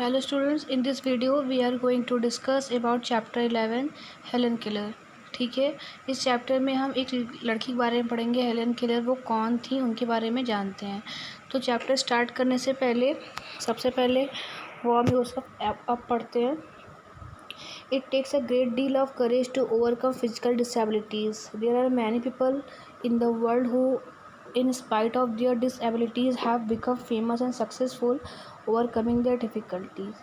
Hello students, in this video we are going to discuss about chapter 11 Helen killer. ठीक है, इस chapter में हम एक लड़की के बारे में पढ़ेंगे। हेलन किलर वो कौन थी, उनके बारे में जानते हैं। तो चैप्टर स्टार्ट करने से पहले सबसे पहले वो हम उसका अब पढ़ते हैं। It takes a great deal of courage to overcome physical disabilities. There are many people in the world who, in spite of their disabilities, have become famous and successful overcoming their difficulties.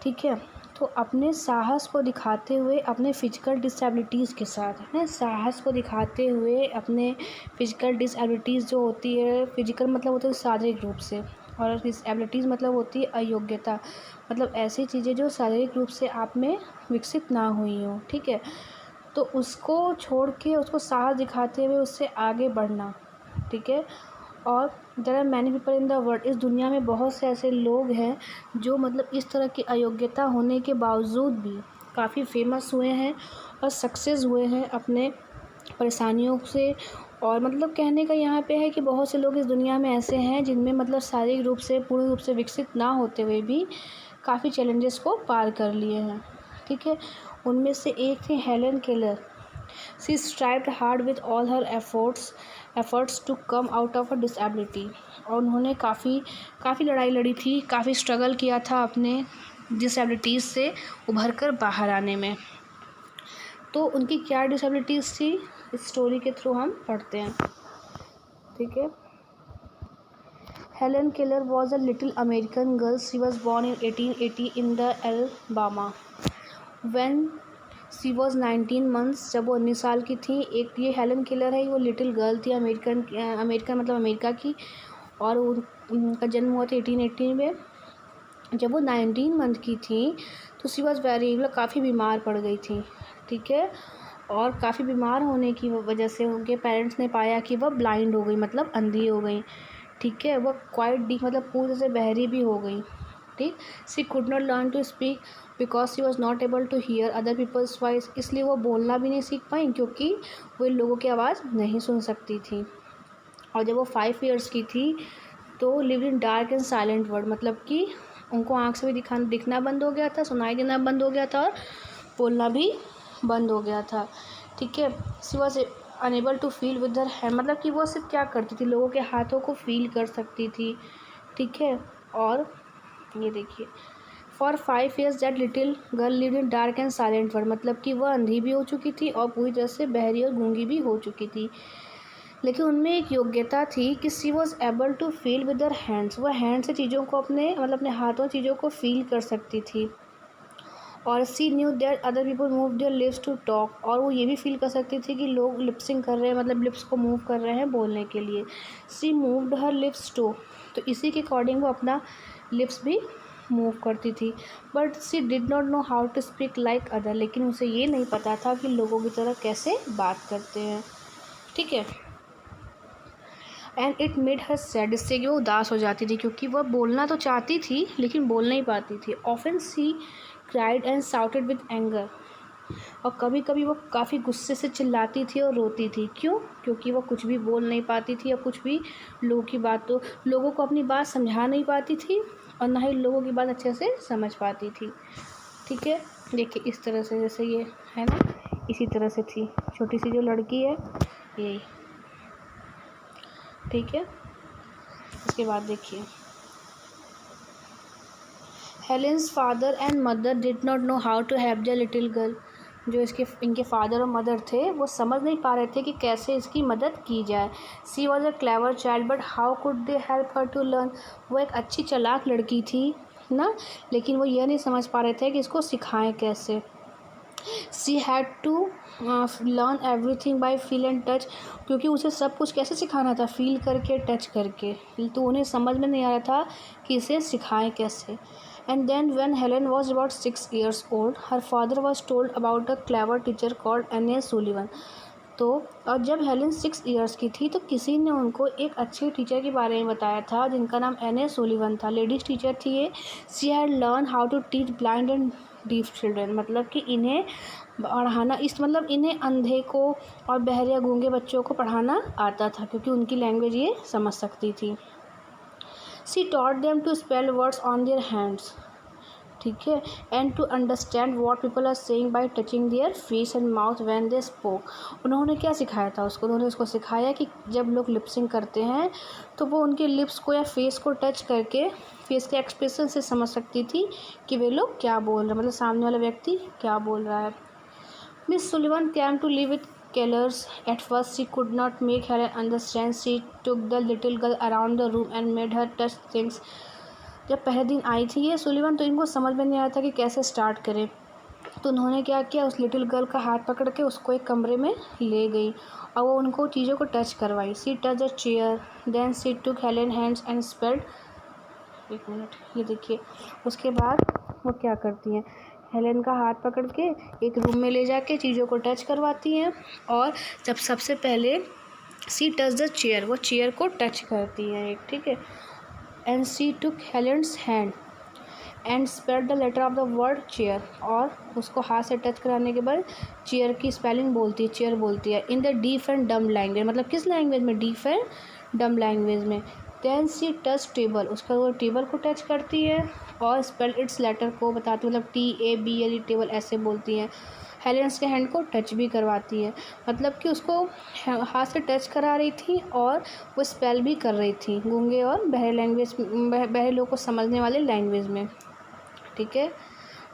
ठीक है, तो अपने साहस को दिखाते हुए अपने physical disabilities के साथ अपने साहस को दिखाते हुए अपने फ़िज़िकल डिसेबिलिटीज़ जो होती है, फ़िज़िकल मतलब होता है शारीरिक रूप से, और डिसेबिलिटीज़ मतलब होती है अयोग्यता, मतलब ऐसी चीज़ें जो शारीरिक रूप से आप में विकसित ना हुई हों। ठीक है, तो उसको छोड़ के उसको साहस दिखाते हुए उससे आगे बढ़ना। ठीक है, और there are many people in the world, इस दुनिया में बहुत से ऐसे लोग हैं जो मतलब इस तरह की अयोग्यता होने के बावजूद भी काफ़ी फेमस हुए हैं और सक्सेस हुए हैं अपने परेशानियों से। और मतलब कहने का यहाँ पे है कि बहुत से लोग इस दुनिया में ऐसे हैं जिनमें मतलब शारीरिक रूप से पूर्ण रूप से विकसित ना होते हुए भी काफ़ी चैलेंजेस को पार कर लिए हैं। ठीक है, उनमें से एक थी Helen Keller. She strived hard with all her efforts to come out of a disability. और उन्होंने काफ़ी लड़ाई लड़ी थी, काफ़ी स्ट्रगल किया था अपने डिसेबिलिटीज़ से उभर कर बाहर आने में। तो उनकी क्या डिसेबिलिटीज़ थी, इस स्टोरी के थ्रू हम पढ़ते हैं। ठीक है, Helen Keller was a little American girl. She was born in 1880 in the Alabama. When she was 19 months, जब वो 19 साल की थी। एक ये हेलन केलर है, वो लिटिल गर्ल थी, अमेरिकन मतलब अमेरिका की, और उनका जन्म हुआ था 1880 में। जब वो 19 मंथ की थी तो शी वॉज वेरी मतलब काफ़ी बीमार पड़ गई थी। ठीक है, और काफ़ी बीमार होने की वजह से उनके पेरेंट्स ने पाया कि वह ब्लाइंड हो गई, मतलब अंधी हो गई। ठीक है, वह क्वाइट डीफ मतलब पूरी से बहरी भी हो गई। ठीक, she could not learn to speak because she was not able to hear other people's voice. इसलिए वो बोलना भी नहीं सीख पाई क्योंकि वो लोगों की आवाज़ नहीं सुन सकती थी। और जब वो 5 ईयर्स की थी तो live in dark and silent world, मतलब कि उनको आँख से भी दिखना बंद हो गया था, सुनाई देना बंद हो गया था, और बोलना भी बंद हो गया था। ठीक है, she was unable to feel with her hand, मतलब कि वो सिर्फ क्या करती थी, लोगों के हाथों को फील कर सकती थी। ठीक है, और ये देखिए, for 5 years that little girl lived in dark and silent world, मतलब कि वह अंधी भी हो चुकी थी और पूरी तरह से बहरी और गूंगी भी हो चुकी थी। लेकिन उनमें एक योग्यता थी कि she was able to feel with her hands, वह हैंड से चीज़ों को अपने हाथों चीज़ों को फील कर सकती थी। और she knew that other people move their lips to talk, और वो ये भी फील कर सकती थी कि लोग लिप्सिंग कर रहे हैं, मतलब लिप्स को मूव कर रहे हैं बोलने के लिए। सी मूव्ड हर लिप्स टू, तो इसी के अकॉर्डिंग वो अपना लिप्स भी मूव करती थी। But she did not know how to speak like other, लेकिन उसे ये नहीं पता था कि लोगों की तरह कैसे बात करते हैं। ठीक है, and it made her sad, इससे कि वो उदास हो जाती थी क्योंकि वह बोलना तो चाहती थी लेकिन बोल नहीं पाती थी। Often she cried and shouted with anger, और कभी कभी वो काफ़ी गुस्से से चिल्लाती थी और रोती थी। क्यों? क्योंकि वो कुछ भी बोल नहीं पाती थी, और कुछ भी लोगों को अपनी बात समझा नहीं पाती थी, और ना ही लोगों की बात अच्छे से समझ पाती थी। ठीक है, देखिए इस तरह से, जैसे ये है ना, इसी तरह से थी छोटी सी जो लड़की है यही। ठीक है, इसके बाद देखिए, Helen's father and mother did not know how to help the little girl. जो इनके फादर और मदर थे वो समझ नहीं पा रहे थे कि कैसे इसकी मदद की जाए। She was a clever child but how could they help her to learn. वो एक अच्छी चालाक लड़की थी ना, लेकिन वो यह नहीं समझ पा रहे थे कि इसको सिखाएं कैसे। She had to learn everything by feel and touch, क्योंकि उसे सब कुछ कैसे सिखाना था, फील करके, टच करके। तो उन्हें समझ में नहीं आ रहा था कि इसे सिखाएं कैसे। And then when Helen was about 6 years old, her father was told about a clever teacher called Anne Sullivan. तो और जब हेलन 6 ईयर्स की थी तो किसी ने उनको एक अच्छे टीचर के बारे में बताया था जिनका नाम एने सुलिवन था। लेडीज़ टीचर थी ये। She had learn how to teach blind and deaf children, मतलब कि इन्हें पढ़ाना, मतलब इन्हें अंधे को और बहरे या गूंगे बच्चों को पढ़ाना आता था क्योंकि उनकी लैंग्वेज ये समझ सकती थी। She taught them to spell words on their hands. ठीक है, and to understand what people are saying by touching their face and mouth when they spoke. उन्होंने क्या सिखाया था उसको, उन्होंने उसको सिखाया कि जब लोग लिपसिंग करते हैं तो वो उनके लिप्स को या फेस को टच करके फेस के एक्सप्रेशन से समझ सकती थी कि वे लोग क्या बोल रहे हैं, मतलब सामने वाला व्यक्ति क्या बोल रहा है। Miss Sullivan came to live with Kellers. At first, she could not make Helen understand. She took the little girl around the room and made her touch things. जब पहले दिन आई थी ये सुलिवन तो इनको समझ में नहीं आया था कि कैसे स्टार्ट करें, तो उन्होंने क्या किया, उस लिटिल गर्ल का हाथ पकड़ के उसको एक कमरे में ले गई और वो उनको चीज़ों को टच करवाई। She touch the chair, then she took Helen hands and spelled, एक मिनट, ये देखिए, उसके बाद वो क्या करती हैं, हेलेन का हाथ पकड़ के एक रूम में ले जाके चीज़ों को टच करवाती हैं। और जब सबसे पहले सी टच द चेयर, वो चेयर को टच करती हैं एक, ठीक है, and she took Helen's hand and spelled the letter of the word chair, और उसको हाथ से टच कराने के बाद चेयर की स्पेलिंग बोलती है, चेयर बोलती है इन द डीफ एंड डम लैंग्वेज, मतलब किस लैंग्वेज में, डीफ एंड डम लैंग्वेज में। देन सी टच टेबल, उसका वो टेबल को टच करती है और स्पेल इट्स लेटर को बताती है, मतलब TABLE टेबल ऐसे बोलती हैं। हेलेन्स के हैंड को टच भी करवाती है, मतलब कि उसको हाथ से टच करा रही थी और वो स्पेल भी कर रही थी गूंगे और बहरे लैंग्वेज, बहरे लोग को समझने वाले लैंग्वेज में, ठीक है।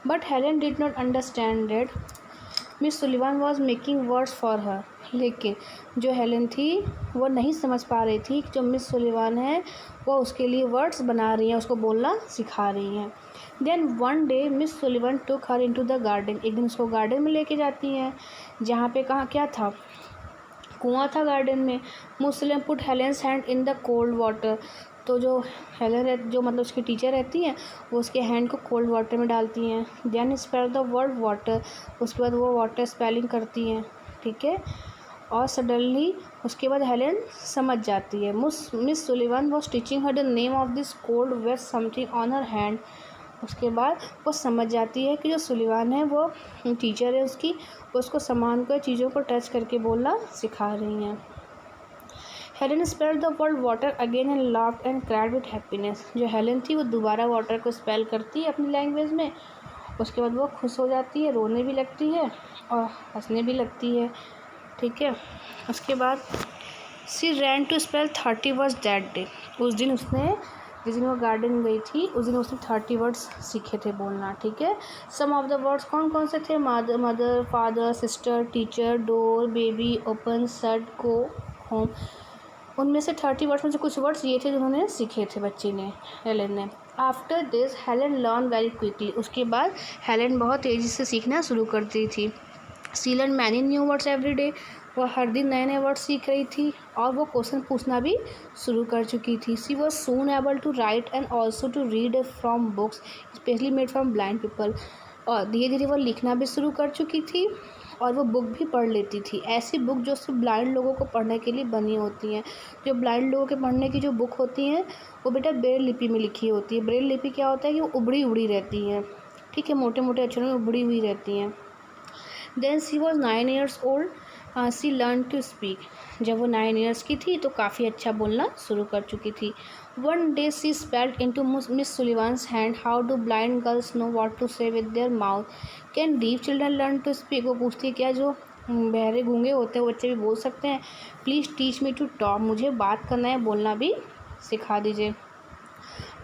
But Helen did not understand it, miss Sullivan was making words for her, लेकिन जो हेलेन थी वो नहीं समझ पा रही थी कि जो मिस सुलिवान है वो उसके लिए वर्ड्स बना रही हैं, उसको बोलना सिखा रही हैं। Then one day Miss Sullivan took her into the garden, एक दिन उसको गार्डन में लेके जाती हैं जहाँ पे कहाँ क्या था, कुआं था गार्डन में। Muslim put Helen's hand in the cold water, तो जो हेलेन जो मतलब उसकी टीचर रहती हैं वो उसके हैंड को कोल्ड वाटर में डालती हैं। Then spell the word water, उसके बाद वो वाटर स्पेलिंग करती हैं, ठीक है। और सडनली उसके बाद हेलेन समझ जाती है। Miss Sullivan was teaching her the name of this cold wet something on her hand, उसके बाद वो समझ जाती है कि जो सुलिवान है वो टीचर है उसकी, उसको सामान को चीज़ों को टच करके बोलना सिखा रही हैं। Helen spelled the word water again and laughed and cried with happiness, जो हेलेन थी वो दोबारा वाटर को स्पेल करती है अपनी लैंग्वेज में, उसके बाद वो खुश हो जाती है, रोने भी लगती है और हंसने भी लगती है, ठीक है। उसके बाद she ran to spell 30 words that day, उस दिन उसने, जिस दिन वो गार्डन गई थी उस दिन उसने 30 वर्ड्स सीखे थे बोलना, ठीक है। सम ऑफ द वर्ड्स कौन कौन से थे, mother, father, sister, teacher, door, baby, open, said, go, home. उनमें से 30 वर्ड्स में से कुछ वर्ड्स ये थे जिन्होंने सीखे थे बच्ची ने, हेलेन ने। After this Helen learn very quickly, उसके बाद हेलेन बहुत तेज़ी से सीखना शुरू करती थी। She learn many new words every day, वह हर दिन नए नए वर्ड सीख रही थी और वो क्वेश्चन पूछना भी शुरू कर चुकी थी। She was soon able to write and also to read from books specially made from blind people, और धीरे धीरे वो लिखना भी शुरू कर चुकी थी और वो बुक भी पढ़ लेती थी, ऐसी बुक जो सिर्फ ब्लाइंड लोगों को पढ़ने के लिए बनी होती हैं। जो ब्लाइंड लोगों के पढ़ने की जो बुक होती हैं वो बेटा ब्रेल लिपि में लिखी होती है। ब्रेल लिपि क्या होता है कि वो उबड़ी उबड़ी रहती हैं, ठीक है, मोटे मोटे अक्षरों में उबड़ी हुई रहती हैं। Then she was 9 years old, she learn to speak, जब वो 9 years की थी तो काफ़ी अच्छा बोलना शुरू कर चुकी थी। One day she spelled into Miss Sullivan's hand, how do blind girls know what to say with their mouth, can deaf children learn to speak, वो पूछती है क्या जो बहरे गूंगे होते हैं वो बच्चे भी बोल सकते हैं, please teach me to talk, मुझे बात करना है, बोलना भी सिखा दीजिए।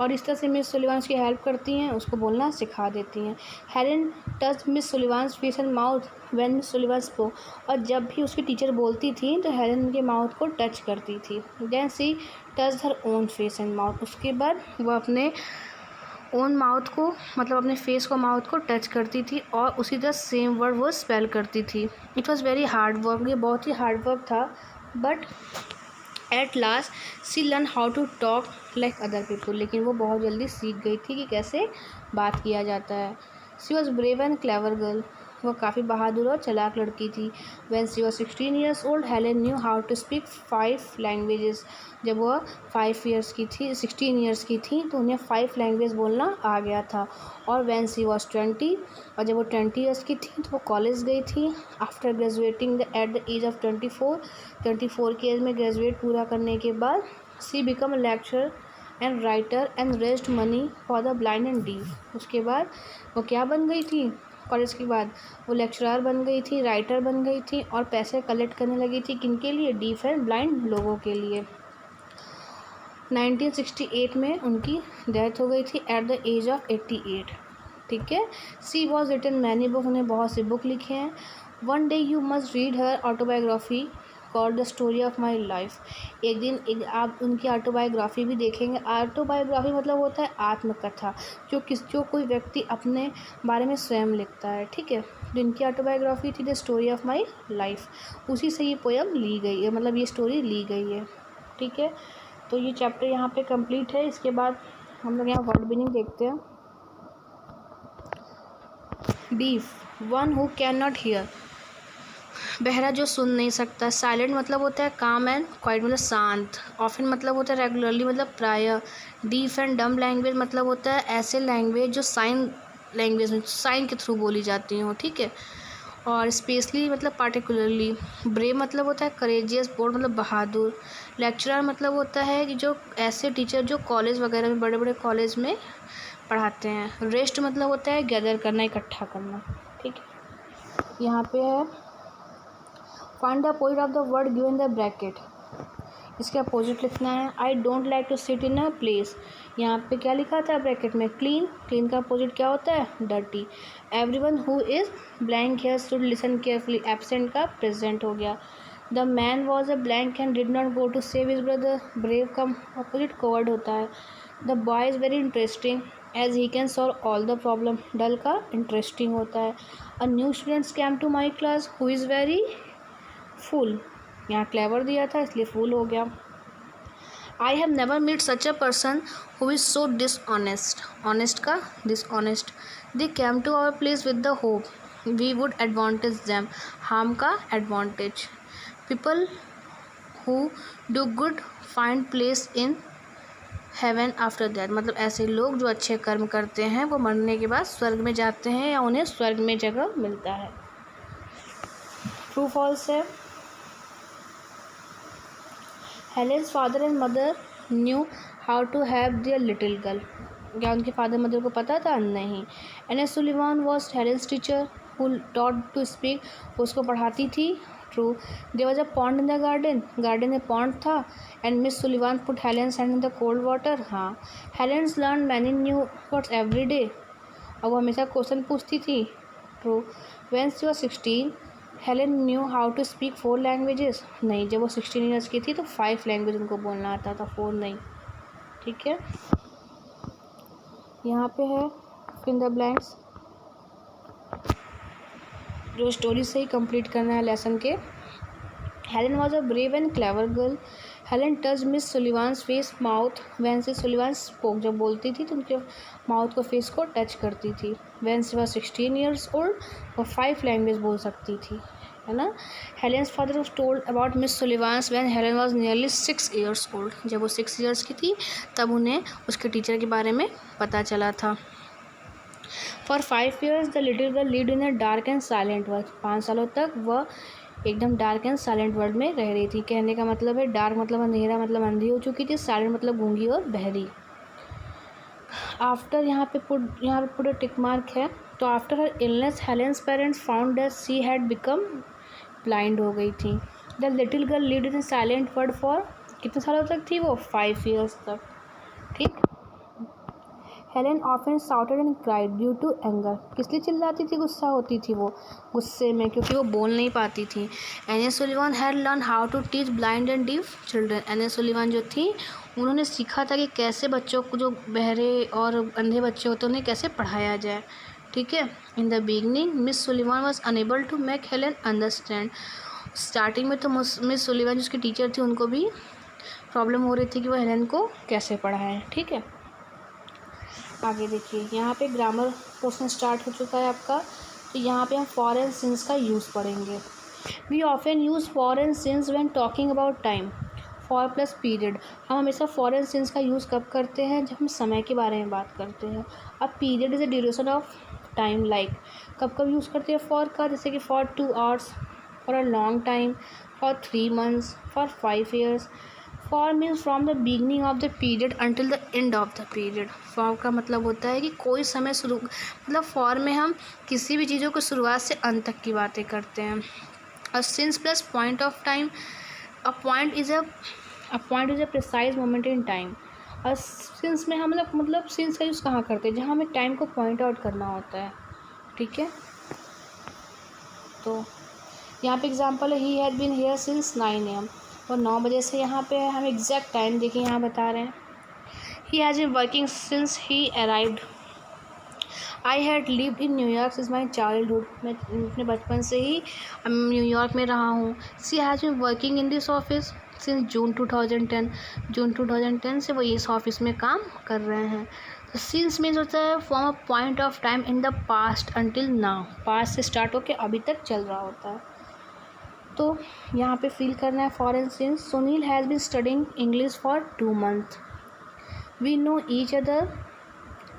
और इस तरह से मिस सुलिवान उसकी हेल्प करती हैं, उसको बोलना सिखा देती हैं। Helen touch Miss Sullivan's face and mouth when Miss Sullivan spoke, और जब भी उसकी टीचर बोलती थी तो हेलेन उनके माउथ को टच करती थी। Then she touch her own face and mouth, उसके बाद वह अपने ओन माउथ को, मतलब अपने फेस को, माउथ को टच करती थी और उसी तरह सेम वर्ड वो स्पेल करती थी। It was very hard work, ये बहुत ही हार्ड वर्क था, but at last she learn how to talk like other people, लेकिन वो बहुत जल्दी सीख गई थी कि कैसे बात किया जाता है। She was brave and clever girl, वह काफ़ी बहादुर और चालाक लड़की थी। When she was 16 years old Helen knew how to speak 5 languages, जब वह 5 years की थी, 16 years की थी तो उन्हें 5 लैंग्वेज बोलना आ गया था। और व्हेन सी वॉज 20, और जब वो 20 years की थी तो वो कॉलेज गई थी। After graduating at the age of 24 की एज में ग्रेजुएट पूरा करने के बाद she become a lecturer and writer and raised money for the blind and deaf. उसके बाद वो क्या बन गई थी? कॉलेज के बाद वो लेक्चरर बन गई थी, राइटर बन गई थी और पैसे कलेक्ट करने लगी थी। किनके लिए? डीफ एंड ब्लाइंड लोगों के लिए। 1968 में उनकी डेथ हो गई थी एट द एज ऑफ 88। ठीक है। She was written many book, उन्हें बहुत से बुक लिखे हैं। One day you must read her autobiography called the story of my life. एक दिन आप उनकी ऑटोबायोग्राफी भी देखेंगे। ऑटोबायोग्राफी मतलब होता है आत्मकथा, जो कोई व्यक्ति अपने बारे में स्वयं लिखता है। ठीक है। जिनकी ऑटोबायोग्राफी थी the story of my life, उसी से ये पोयम ली गई है, मतलब ये स्टोरी ली गई है। ठीक है। तो ये चैप्टर यहाँ पे कंप्लीट है। इसके बाद हम लोग यहाँ वर्ड मीनिंग देखते हैं। Deaf, one who can not here, बहरा जो सुन नहीं सकता। साइलेंट मतलब होता है काम एंड क्वाइट मतलब शांत। ऑफन मतलब होता है रेगुलरली मतलब प्राय। डीफ एंड डम लैंग्वेज मतलब होता है ऐसे लैंग्वेज जो साइन लैंग्वेज में साइन के थ्रू बोली जाती हो। ठीक है। और स्पेशली मतलब पार्टिकुलरली। ब्रेव मतलब होता है करेजियस, बोल्ड मतलब बहादुर। लेक्चरर मतलब होता है कि जो ऐसे टीचर जो कॉलेज वगैरह में, बड़े बड़े कॉलेज में पढ़ाते हैं। रेस्ट मतलब होता है गैदर करना, इकट्ठा करना। ठीक है। यहाँ पे है find the point of the word given the bracket. इसके अपोजिट लिखना है। I don't like to sit in a place. यहाँ पे क्या लिखा था ब्रैकेट में? क्लीन। क्लीन का अपोजिट क्या होता है? Dirty. Everyone who is blank here should listen carefully. Absent का प्रेजेंट हो गया। The man was a blank and did not go to save his brother. Brave का अपोजिट कवर्ड होता है। The boy is very interesting as he can solve all the problem. Dull का interesting होता है। A new students came to my class who is very full. यहाँ clever दिया था इसलिए फुल हो गया। I have never meet such a person who is so dishonest. Honest का dishonest. They came to our place with the hope we would advantage them. Harm का advantage. People who do good find place in heaven after that, मतलब ऐसे लोग जो अच्छे कर्म करते हैं वो मरने के बाद स्वर्ग में जाते हैं या उन्हें स्वर्ग में जगह मिलता है। ट्रू फॉल्स है। Helen's father and mother knew how to have their little girl. क्या उनके फादर मदर को पता था? नहीं। Ann Sullivan was Helen's teacher who taught to speak, उसको पढ़ाती थी। True. There was a pond in the garden, garden में पॉन्ड था। And Miss Sullivan put Helen's hand in the cold water. हाँ। Helen's learn many new words every day, और वो हमेशा question पूछती थी। True. When she was 16 Helen knew how to speak 4 languages. नहीं, जब वो 16 ईयर्स की थी तो 5 लैंग्वेज उनको बोलना आता था, 4 नहीं। ठीक है। यहाँ पे है फिल द ब्लैंक्स, जो स्टोरी से ही कंप्लीट करना है लेसन के। Helen was a brave and clever girl. Helen touch Miss Sullivan's face mouth when से सुलिवान स्पोक, जब बोलती थी तो उनके माउथ को फेस को टच करती थी। वैन से वॉज 16 ईयर्स ओल्ड, वो 5 लैंग्वेज बोल सकती थी, है ना। Helen's father was told about Miss Sullivan's when Helen was nearly 6 years old, जब वो 6 ईयर्स की थी तब उन्हें उसके टीचर के बारे में पता चला था। For 5 years the little girl lived in a dark and silent world. 5 सालों तक वह एकदम डार्क एंड साइलेंट वर्ल्ड में रह रही थी। कहने का मतलब है डार्क मतलब अंधेरा, मतलब अंधी हो चुकी थी। साइलेंट मतलब गूंगी और बहरी। आफ्टर यहाँ पे पुट टिक मार्क है। तो after her illness Helen's parents found that she had become blind, हो गई थी। The little girl lived in silent world for कितने सालों तक थी वो? 5 years तक। ठीक। Helen often shouted and cried due to anger. किस लिए चिल्लाती थी? गुस्सा होती थी वो, गुस्से में, क्योंकि वो बोल नहीं पाती थी। Ann Sullivan had learn how to teach blind and deaf children. Ann Sullivan जो थी उन्होंने सीखा था कि कैसे बच्चों को, जो बहरे और अंधे बच्चे होते हैं, उन्हें कैसे पढ़ाया जाए। ठीक है। In the beginning Miss Sullivan was unable to make Helen understand. Starting में तो मिस सुलिवान जिसकी टीचर थी उनको भी प्रॉब्लम हो रही थी कि वो हेलेन को कैसे पढ़ाएं। ठीक है। आगे देखिए, यहाँ पे ग्रामर पोर्शन स्टार्ट हो चुका है आपका। तो यहाँ पे हम फॉर एंड सिंस का यूज़ पढ़ेंगे। We often use for and since when talking about time. For plus period, हम हमेशा फॉर एंड सिंस का यूज़ कब करते हैं? जब हम समय के बारे में बात करते हैं। अब period is a duration of time, like कब कब यूज़ करते हैं फॉर का? जैसे कि for 2 hours, for a long time, for 3 months, for 5 years, for means from the beginning of the period until the end of the period. For का मतलब होता है कि कोई समय शुरू, मतलब फॉर में हम किसी भी चीज़ों को शुरुआत से अंत तक की बातें करते हैं। और since plus point of time, a point is a precise moment in time. और सिंस में हम मतलब सिंस का यूज़ कहाँ करते हैं, जहाँ हमें टाइम को पॉइंट आउट करना होता है, ठीक है। तो यहाँ पे एग्जांपल है, he had been here since 9 AM, और 9 बजे से यहाँ पे है। हम एग्जैक्ट टाइम देखिए यहाँ बता रहे हैं। He has been working since he arrived. I had lived in New York since my childhood, मैं अपने बचपन से ही न्यूयॉर्क में रहा हूँ। She has been working in this office since June 2010, जून 2010 से वो इस ऑफिस में काम कर रहे हैं। तो सिंस मीन्स होता है from a point of time in the past until now, past से स्टार्ट होकर अभी तक चल रहा होता है। तो यहाँ पे फील करना है for and since. Sunil has been studying English for 2 months। We know each other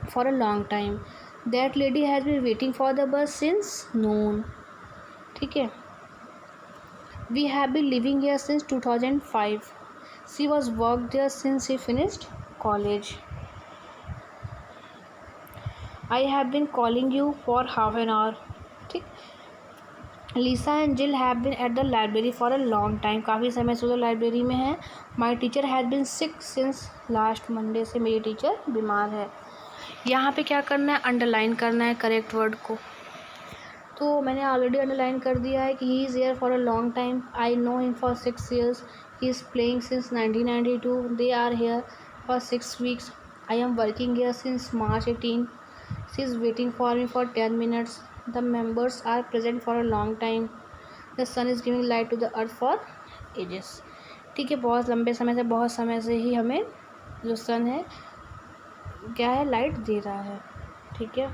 for a long time. That lady has been waiting for the bus since noon, ठीक है। We have been living here since 2005। She was work there since he finished college. I have been calling you for half an hour, ठीक। Lisa and Jill have been at the library for a long time, काफ़ी समय से वो library में है। My teacher has been sick since last Monday, से मेरी teacher बीमार है। यहाँ पे क्या करना है, अंडरलाइन करना है करेक्ट वर्ड को। तो मैंने ऑलरेडी अंडरलाइन कर दिया है कि he is here for a long time. I know him for 6 years। He is playing since 1992। They are here for 6 weeks। I am working here since March 18। She is waiting for me for 10 minutes। The members are present for a long time. The sun is giving light to the earth for ages, ठीक है। बहुत लंबे समय से, बहुत समय से ही हमें जो सन है क्या है, लाइट दे रहा है, ठीक है।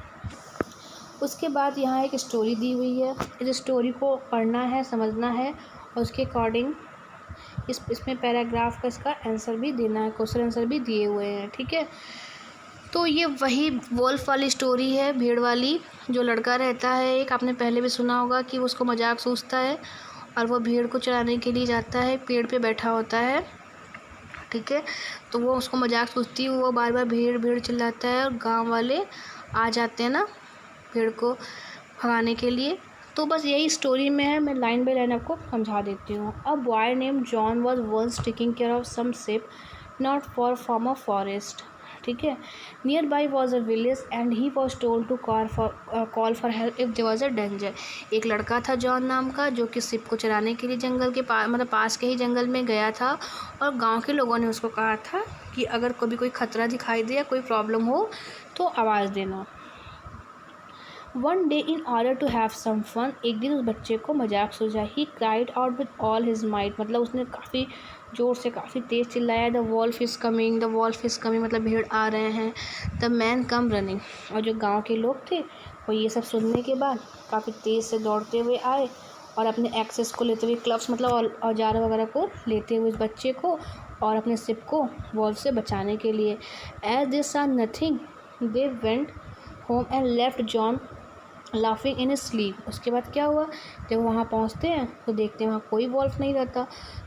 उसके बाद यहाँ एक स्टोरी दी हुई है। इस स्टोरी को पढ़ना है, समझना है, और उसके अकॉर्डिंग इसमें पैराग्राफ का इसका आंसर भी देना है, क्वेश्चन आंसर भी दिए हुए हैं, ठीक है। तो ये वही वोल्फ वाली स्टोरी है, भेड़ वाली। जो लड़का रहता है एक, आपने पहले भी सुना होगा कि उसको मजाक सूझता है और वो भेड़ को चराने के लिए जाता है, पेड़ पे बैठा होता है, ठीक है। तो वो उसको मजाक सूझती है, वो बार बार भेड़ भेड़ चिल्लाता है, और गांव वाले आ जाते हैं ना भेड़ को भगाने के लिए। तो बस यही स्टोरी में है, मैं लाइन बाय लाइन आपको समझा देती हूँ। A boy name John was once taking care of some sheep not for from a forest, ठीक है। Near by was a village and he was told to call for help if there was a danger. एक लड़का था John नाम का, जो कि ship को चराने के लिए जंगल के पास के ही जंगल में गया था, और गांव के लोगों ने उसको कहा था कि अगर कभी कोई खतरा दिखाई दे या कोई प्रॉब्लम हो तो आवाज़ देना। One day in order to have some fun, एक दिन उस बच्चे को मजाक सूझा। He cried out with all his might, मतलब उसने काफ़ी ज़ोर से, काफ़ी तेज़ चिल्लाया। The wolf is coming, the wolf is coming, मतलब भेड़ आ रहे हैं। द मैन कम रनिंग, और जो गांव के लोग थे वो ये सब सुनने के बाद काफ़ी तेज़ से दौड़ते हुए आए, और अपने एक्सेस को लेते हुए, क्लब्स मतलब औजार वगैरह को लेते हुए इस बच्चे को और अपने शिप को वॉल्फ से बचाने के लिए। एज दे सा nothing they went home and left John laughing in sleep. उसके बाद क्या हुआ, जब वहाँ पहुँचते हैं तो देखते हैं वहाँ कोई वॉल्फ नहीं रहता।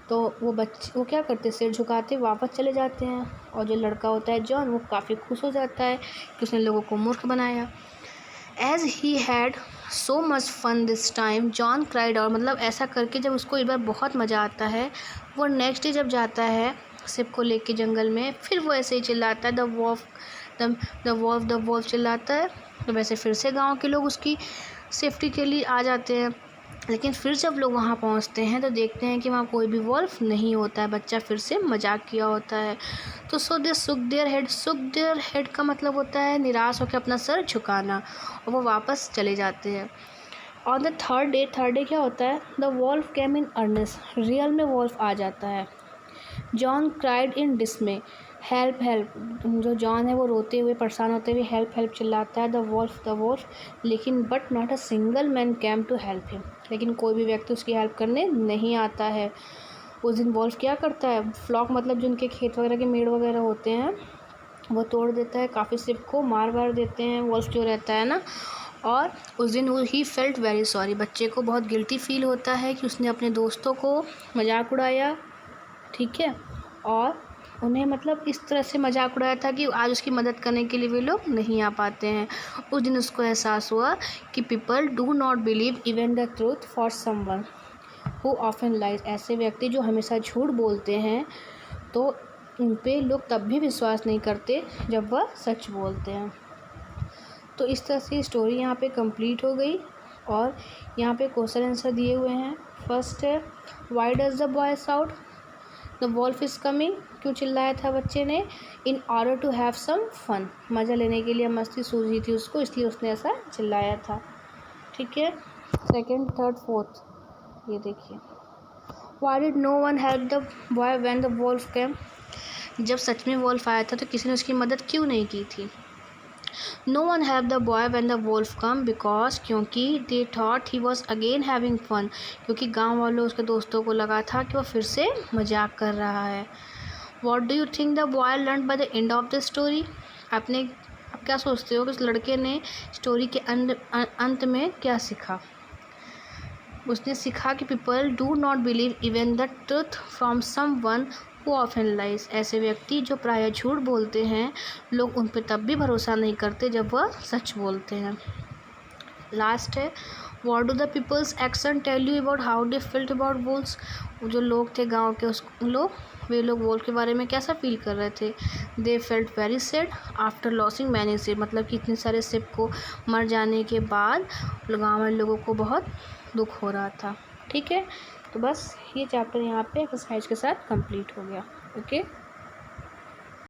तो वो क्या करते, सिर झुकाते वापस चले जाते हैं, और जो लड़का होता है जॉन, वो काफ़ी खुश हो जाता है कि उसने लोगों को मूर्ख बनाया। As he had so much fun this time John cried out, मतलब ऐसा करके जब उसको एक बार बहुत मज़ा आता है, वो नेक्स्ट डे जब जाता है शिप को लेके जंगल में, फिर वो ऐसे ही चिल्लाता है द वॉल्फ चिल्लाता है। तो वैसे फिर से गांव के लोग उसकी सेफ्टी के लिए आ जाते हैं, लेकिन फिर जब लोग वहाँ पहुँचते हैं तो देखते हैं कि वहाँ कोई भी वॉल्फ नहीं होता है, बच्चा फिर से मजाक किया होता है। तो सो दे सुक देयर हेड का मतलब होता है निराश होकर अपना सर झुकाना, और वो वापस चले जाते हैं। ऑन द थर्ड डे क्या होता है, the wolf came in earnest, real में वॉल्फ आ जाता है। John cried in dismay, help help, जो जॉन है वो रोते हुए, परेशान होते हुए हेल्प हेल्प चिल्लाता है। द वॉल्फ, लेकिन but not a single man came to help him, लेकिन कोई भी व्यक्ति उसकी हेल्प करने नहीं आता है। उस दिन वॉल्फ क्या करता है, फ्लॉक मतलब जो उनके खेत वगैरह के मेड़ वगैरह होते हैं वो तोड़ देता है, काफ़ी शिप को मार देते हैं वॉल्फ जो रहता है ना। और उस दिन वो ही फेल्ट वेरी सॉरी, बच्चे को बहुत गिल्टी फील होता है कि उसने अपने दोस्तों को मजाक उड़ाया, ठीक है। और उन्हें मतलब इस तरह से मजाक उड़ाया था कि आज उसकी मदद करने के लिए वे लोग नहीं आ पाते हैं। उस दिन उसको एहसास हुआ कि people do not believe even the truth for someone who often lies. ऐसे व्यक्ति जो हमेशा झूठ बोलते हैं तो उन पे लोग तब भी विश्वास नहीं करते जब वह सच बोलते हैं। तो इस तरह से स्टोरी यहाँ पे कंप्लीट हो गई और यहाँ पे क्वेश्चन आंसर दिए हुए हैं। फर्स्ट है, why does the boy shout the wolf is coming. क्यों चिल्लाया था बच्चे ने? In order to have some fun. मज़ा लेने के लिए मस्ती सूझी थी उसको, इसलिए उसने ऐसा चिल्लाया था। ठीक है, सेकेंड, थर्ड, फोर्थ, ये देखिए। Why did no one help the boy when the wolf came. जब सच में वॉल्फ आया था तो किसी ने उसकी मदद क्यों नहीं की थी? No one help the boy when the wolf come because, क्योंकि they thought he was again having fun. क्योंकि गांव वालों उसके दोस्तों को लगा था कि वह फिर से मजाक कर रहा है। What do you think the boy learn by the end of the story. आप क्या सोचते हो कि उस लड़के ने स्टोरी के अंत में क्या सीखा? उसने सीखा कि people do not believe even the truth from someone who often lies. ऐसे व्यक्ति जो प्रायः झूठ बोलते हैं, लोग उन पर तब भी भरोसा नहीं करते जब वह सच बोलते हैं। लास्ट है, what do the people's action tell you about how they field about wolves. जो लोग थे गांव के वे लोग वोल्फ के बारे में कैसा फील कर रहे थे? They felt very sad after losing many ship. मतलब कि इतने सारे शिप को मर जाने के बाद गाँव वाले लोगों को बहुत दुख हो रहा था। ठीक है, तो बस ये चैप्टर यहाँ पे एक्सरसाइज के साथ कंप्लीट हो गया। ओके।